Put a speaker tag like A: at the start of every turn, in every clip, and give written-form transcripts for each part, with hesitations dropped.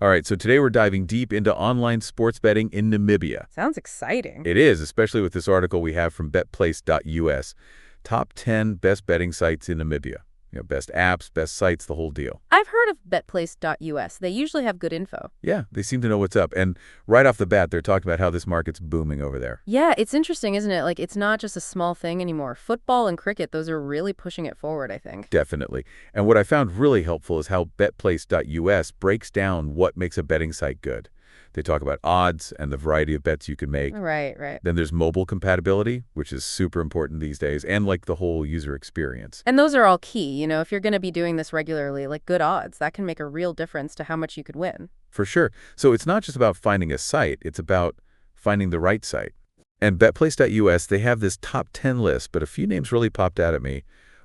A: All right, so today we're diving deep into online sports betting in Namibia.
B: Sounds exciting.
A: It is, especially with this article we have from betplace.us. Top 10 best betting sites in Namibia. Best apps, best sites, the whole deal.
B: I've heard of betplace.us. They usually have good info.
A: Yeah, they seem to know what's up. And right off the bat, they're talking about how this market's booming over there.
B: Yeah, it's interesting, isn't it? Like, it's not just a small thing anymore. Football and cricket, those are really pushing it forward, I think.
A: Definitely. And what I found really helpful is how betplace.us breaks down what makes a betting site good. They talk about odds and the variety of bets you can make.
B: Right.
A: Then there's mobile compatibility, which is super important these days, and like the whole user experience.
B: And those are all key. If you're going to be doing this regularly, like good odds, that can make a real difference to how much you could win.
A: For sure. So it's not just about finding a site, it's about finding the right site. And betplace.us, they have this top 10 list, but a few names really popped out at me.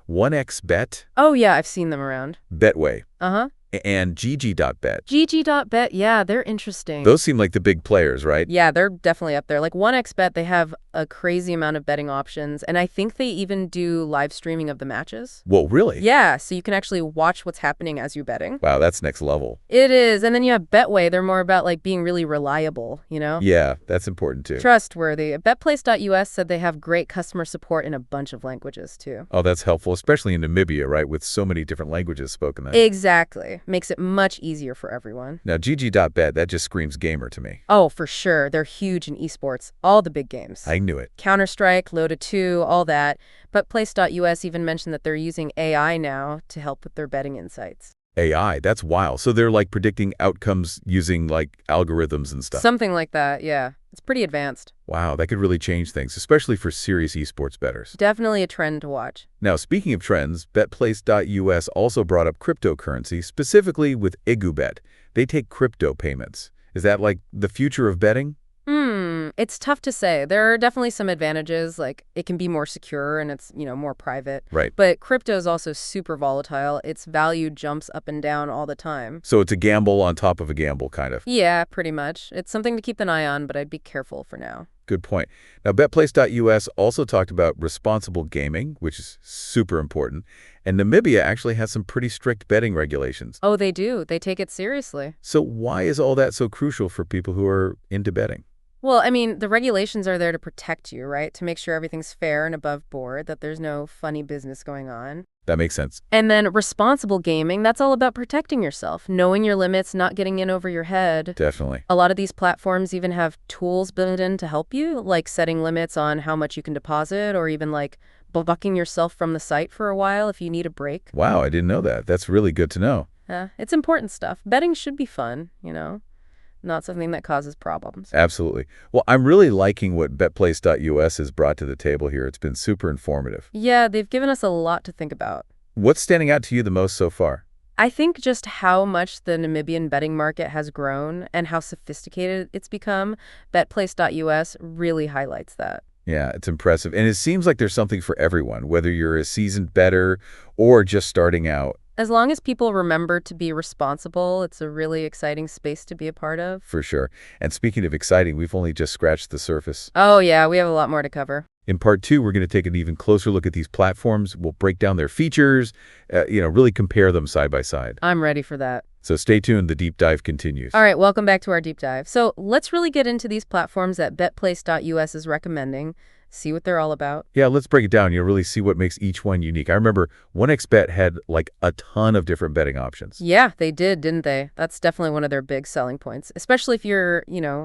A: 1xBet.
B: Oh, yeah, I've seen them around.
A: Betway.
B: Uh-huh.
A: And GG.bet.
B: GG.bet, yeah, they're interesting.
A: Those seem like the big players, right?
B: Yeah, they're definitely up there. Like 1xBet, they have a crazy amount of betting options, and I think they even do live streaming of the matches.
A: Whoa, really?
B: Yeah, so you can actually watch what's happening as you're betting.
A: Wow, that's next level.
B: It is. And then you have Betway. They're more about like being really reliable.
A: Yeah, that's important too.
B: Trustworthy. Betplace.us said they have great customer support in a bunch of languages too.
A: Oh, that's helpful, especially in Namibia, right, with so many different languages spoken there.
B: Exactly. Makes it much easier for everyone.
A: Now, GG.bet, that just screams gamer to me.
B: Oh, for sure. They're huge in esports. All the big games.
A: I knew it.
B: Counter-Strike, Dota 2, all that. But Place.us even mentioned that they're using AI now to help with their betting insights.
A: AI, that's wild. So they're like predicting outcomes using like algorithms and stuff.
B: Something like that, yeah. It's pretty advanced.
A: Wow, that could really change things, especially for serious esports bettors.
B: Definitely a trend to watch.
A: Now, speaking of trends, betplace.us also brought up cryptocurrency, specifically with IguBet. They take crypto payments. Is that like the future of betting?
B: It's tough to say. There are definitely some advantages, like it can be more secure and it's, more private.
A: Right.
B: But crypto is also super volatile. Its value jumps up and down all the time.
A: So it's a gamble on top of a gamble, kind of.
B: Yeah, pretty much. It's something to keep an eye on, but I'd be careful for now.
A: Good point. Now, betplace.us also talked about responsible gaming, which is super important. And Namibia actually has some pretty strict betting regulations.
B: Oh, they do. They take it seriously.
A: So why is all that so crucial for people who are into betting?
B: Well, I mean, the regulations are there to protect you, right? To make sure everything's fair and above board, that there's no funny business going on.
A: That makes sense.
B: And then responsible gaming, that's all about protecting yourself, knowing your limits, not getting in over your head.
A: Definitely.
B: A lot of these platforms even have tools built in to help you, like setting limits on how much you can deposit or even like blocking yourself from the site for a while if you need a break.
A: Wow, I didn't know that. That's really good to know.
B: It's important stuff. Betting should be fun, not something that causes problems.
A: Absolutely. Well, I'm really liking what betplace.us has brought to the table here. It's been super informative.
B: Yeah, they've given us a lot to think about.
A: What's standing out to you the most so far?
B: I think just how much the Namibian betting market has grown and how sophisticated it's become, betplace.us really highlights that.
A: Yeah, it's impressive. And it seems like there's something for everyone, whether you're a seasoned bettor or just starting out.
B: As long as people remember to be responsible, it's a really exciting space to be a part of.
A: For sure. And speaking of exciting, we've only just scratched the surface.
B: Oh, yeah, we have a lot more to cover.
A: In part 2, we're going to take an even closer look at these platforms. We'll break down their features, really compare them side by side.
B: I'm ready for that.
A: So stay tuned. The deep dive continues.
B: All right, welcome back to our deep dive. So let's really get into these platforms that betplace.us is recommending, see what they're all about.
A: Yeah, let's break it down. Really see what makes each one unique. I remember 1xBet had like a ton of different betting options.
B: Yeah, they did, didn't they? That's definitely one of their big selling points, especially if you're,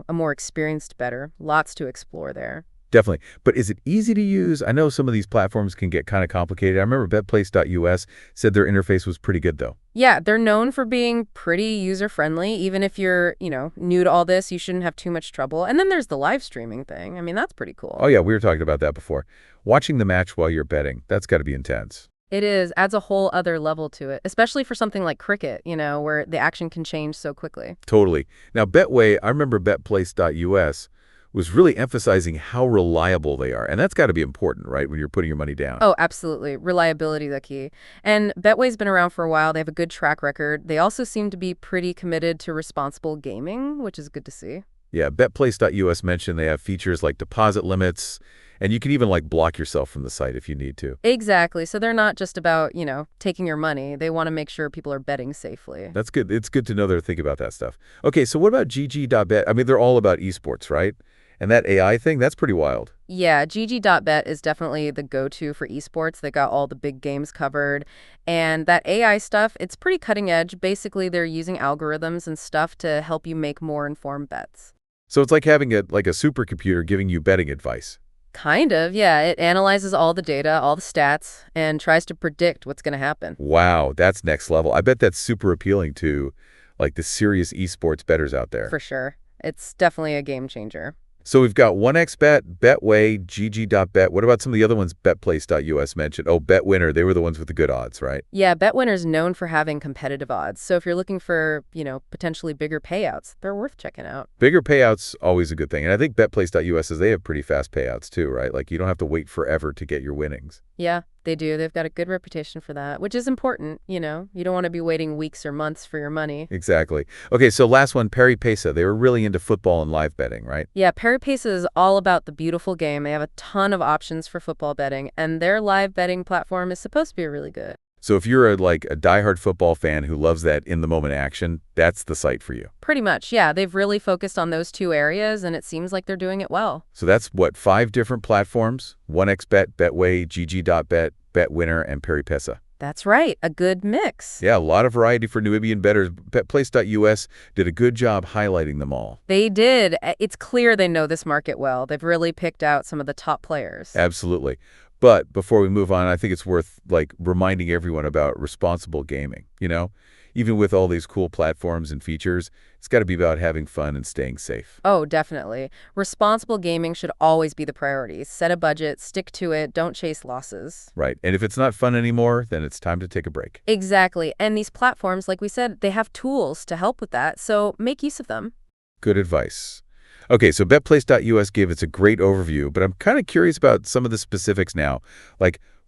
B: a more experienced bettor. Lots to explore there.
A: Definitely. But is it easy to use? I know some of these platforms can get kind of complicated. I remember betplace.us said their interface was pretty good, though.
B: Yeah, they're known for being pretty user-friendly. Even if you're, new to all this, you shouldn't have too much trouble. And then there's the live streaming thing. I mean, that's pretty cool.
A: Oh, yeah, we were talking about that before. Watching the match while you're betting, that's got to be intense.
B: It is. Adds a whole other level to it, especially for something like cricket, where the action can change so quickly.
A: Totally. Now, Betway, I remember betplace.us was really emphasizing how reliable they are. And that's got to be important, right, when you're putting your money down.
B: Oh, absolutely. Reliability, the key. And Betway's been around for a while. They have a good track record. They also seem to be pretty committed to responsible gaming, which is good to see.
A: Yeah, betplace.us mentioned they have features like deposit limits And you can even like block yourself from the site if you need to.
B: Exactly. So they're not just about, taking your money. They want to make sure people are betting safely.
A: That's good. It's good to know they're thinking about that stuff. Okay, so what about GG.bet? I mean, they're all about esports, right? And that AI thing, that's pretty wild.
B: Yeah, GG.bet is definitely the go-to for esports. They got all the big games covered. And that AI stuff, it's pretty cutting edge. Basically, they're using algorithms and stuff to help you make more informed bets.
A: So it's like having a supercomputer giving you betting advice.
B: Kind of, yeah. It analyzes all the data, all the stats, and tries to predict what's going to happen.
A: Wow, that's next level. I bet that's super appealing to like the serious esports bettors out there.
B: For sure. It's definitely a game changer.
A: So we've got 1xBet, Betway, GG.bet. What about some of the other ones BetPlace.us mentioned? Oh, BetWinner, they were the ones with the good odds, right?
B: Yeah, BetWinner's known for having competitive odds. So if you're looking for, potentially bigger payouts, they're worth checking out.
A: Bigger payouts, always a good thing. And I think BetPlace.us says they have pretty fast payouts too, right? Like you don't have to wait forever to get your winnings.
B: Yeah, they do. They've got a good reputation for that, which is important, You don't want to be waiting weeks or months for your money.
A: Exactly. Okay, so last one, PariPesa. They were really into football and live betting, right?
B: Yeah, PariPesa is all about the beautiful game. They have a ton of options for football betting, and their live betting platform is supposed to be really good.
A: So if you're a diehard football fan who loves that in-the-moment action, that's the site for you.
B: Pretty much, yeah. They've really focused on those two areas, and it seems like they're doing it well.
A: So that's, 5 different platforms? 1xBet, Betway, GG.bet, BetWinner, and PariPesa.
B: That's right. A good mix.
A: Yeah, a lot of variety for Namibian bettors. BetPlace.us did a good job highlighting them all.
B: They did. It's clear they know this market well. They've really picked out some of the top players.
A: Absolutely. But before we move on, I think it's worth reminding everyone about responsible gaming, Even with all these cool platforms and features, it's got to be about having fun and staying safe.
B: Oh, definitely. Responsible gaming should always be the priority. Set a budget, stick to it, don't chase losses.
A: Right. And if it's not fun anymore, then it's time to take a break.
B: Exactly. And these platforms, like we said, they have tools to help with that, so make use of them.
A: Good advice. Okay, so BetPlace.us gave us a great overview, but I'm kind of curious about some of the specifics now.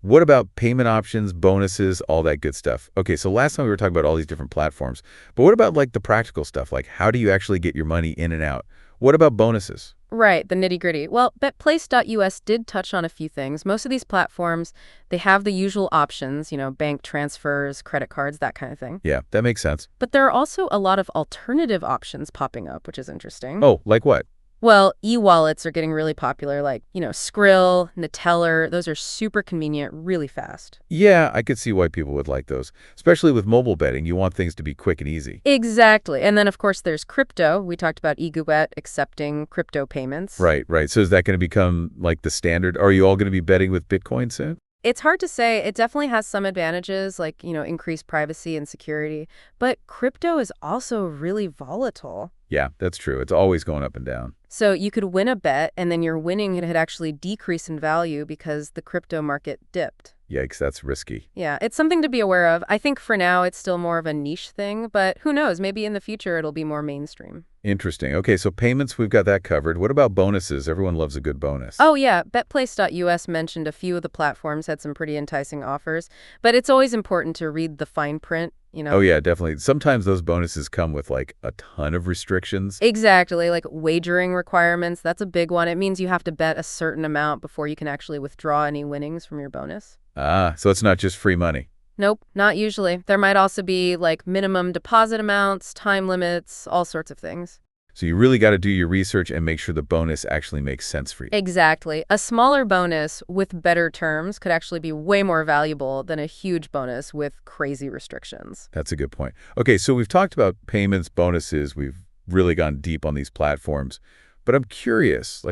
A: What about payment options, bonuses, all that good stuff? Okay, so last time we were talking about all these different platforms, but what about the practical stuff? How do you actually get your money in and out? What about bonuses?
B: Right, the nitty-gritty. Well, BetPlace.us did touch on a few things. Most of these platforms, they have the usual options, bank transfers, credit cards, that kind of thing.
A: Yeah, that makes sense.
B: But there are also a lot of alternative options popping up, which is interesting.
A: Oh, like what?
B: Well, e-wallets are getting really popular, Skrill, Neteller. Those are super convenient, really fast.
A: Yeah, I could see why people would like those. Especially with mobile betting, you want things to be quick and easy.
B: Exactly. And then, of course, there's crypto. We talked about EGUBet accepting crypto payments.
A: Right. So is that going to become the standard? Are you all going to be betting with Bitcoin soon?
B: It's hard to say. It definitely has some advantages, increased privacy and security. But crypto is also really volatile.
A: Yeah, that's true. It's always going up and down.
B: So you could win a bet, and then your winning had actually decreased in value because the crypto market dipped.
A: Yikes, that's risky.
B: Yeah, it's something to be aware of. I think for now it's still more of a niche thing, but who knows? Maybe in the future it'll be more mainstream.
A: Interesting. Okay, so payments, we've got that covered. What about bonuses? Everyone loves a good bonus.
B: Oh, yeah. BetPlace.us mentioned a few of the platforms had some pretty enticing offers, but it's always important to read the fine print.
A: Oh, yeah, definitely. Sometimes those bonuses come with a ton of restrictions.
B: Exactly, like wagering requirements. That's a big one. It means you have to bet a certain amount before you can actually withdraw any winnings from your bonus.
A: Ah, so it's not just free money.
B: Nope, not usually. There might also be minimum deposit amounts, time limits, all sorts of things.
A: So you really got to do your research and make sure the bonus actually makes sense for you.
B: Exactly. A smaller bonus with better terms could actually be way more valuable than a huge bonus with crazy restrictions.
A: That's a good point. Okay, so we've talked about payments, bonuses. We've really gone deep on these platforms. But I'm curious,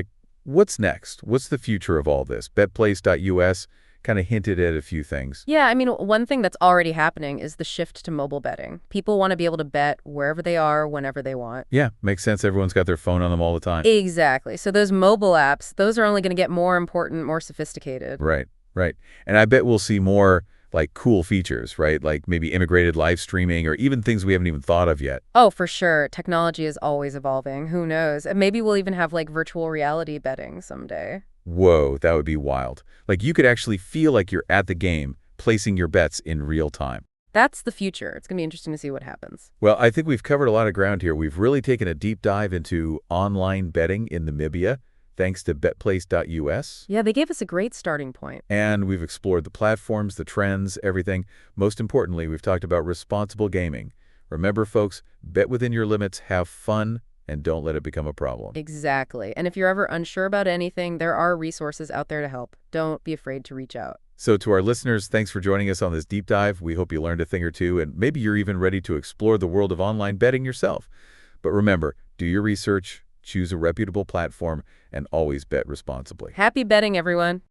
A: what's next? What's the future of all this? BetPlace.us kind of hinted at a few things.
B: Yeah, one thing that's already happening is the shift to mobile betting. People want to be able to bet wherever they are, whenever they want.
A: Yeah, makes sense. Everyone's got their phone on them all the time.
B: Exactly. So those mobile apps, those are only going to get more important, more sophisticated.
A: Right. And I bet we'll see more cool features, right? Maybe integrated live streaming or even things we haven't even thought of yet.
B: Oh, for sure. Technology is always evolving. Who knows? And maybe we'll even have virtual reality betting someday.
A: Whoa, that would be wild. You could actually feel like you're at the game, placing your bets in real time.
B: That's the future. It's going to be interesting to see what happens.
A: Well, I think we've covered a lot of ground here. We've really taken a deep dive into online betting in Namibia. thanks to betplace.us.
B: Yeah, they gave us a great starting point.
A: And we've explored the platforms, the trends, everything. Most importantly, we've talked about responsible gaming. Remember, folks, bet within your limits, have fun, and don't let it become a problem.
B: Exactly. And if you're ever unsure about anything, there are resources out there to help. Don't be afraid to reach out.
A: So to our listeners, thanks for joining us on this deep dive. We hope you learned a thing or two, and maybe you're even ready to explore the world of online betting yourself. But remember, do your research, choose a reputable platform, and always bet responsibly.
B: Happy betting, everyone.